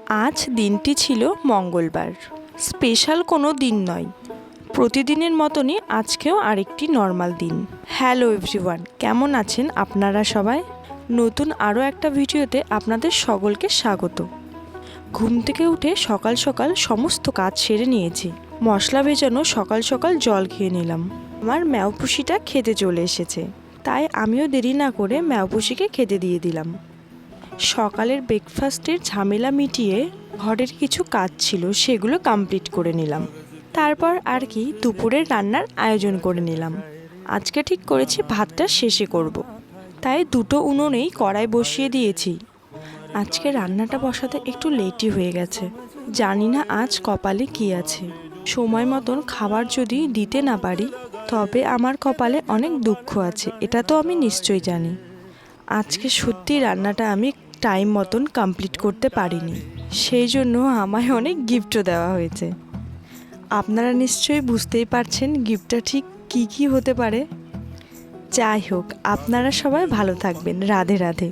আজ দিনটি ছিল মঙ্গলবার। স্পেশাল কোনো দিন নয়, প্রতিদিনের মতনই আজকেও আরেকটি নর্মাল দিন। হ্যালো এভরিওয়ান, কেমন আছেন আপনারা সবাই? নতুন আরও একটা ভিডিওতে আপনাদের সকলকে স্বাগত। ঘুম থেকে উঠে সকাল সকাল সমস্ত কাজ সেরে নিয়েছি। মশলা ভেজানো সকাল সকাল জল খেয়ে নিলাম। আমার ম্যাওপুষিটা খেতে চলে এসেছে, তাই আমিও দেরি না করে ম্যাওপুষিকে খেতে দিয়ে দিলাম। সকালের ব্রেকফাস্টের ঝামেলা মিটিয়ে ঘরের কিছু কাজ ছিল, সেগুলো কমপ্লিট করে নিলাম। তারপর আর কি দুপুরের রান্নার আয়োজন করে নিলাম। আজকে ঠিক করেছি ভাতটা শেষে করব, তাই দুটো উনুনেই কড়াই বসিয়ে দিয়েছি। আজকে রান্নাটা বসাতে একটু লেটই হয়ে গেছে। জানি না আজ কপালে কি আছে। সময় মতন খাবার যদি দিতে না পারি, তবে আমার কপালে অনেক দুঃখ আছে, এটা তো আমি নিশ্চয়ই জানি। আজকে সত্যি রান্নাটা আমি টাইম মতন কমপ্লিট করতে পারিনি, সেই জন্য আমায় অনেক গিফটও দেওয়া হয়েছে। আপনারা নিশ্চয়ই বুঝতেই পারছেন গিফটটা ঠিক কী কী হতে পারে। যাই হোক, আপনারা সবাই ভালো থাকবেন। রাধে রাধে।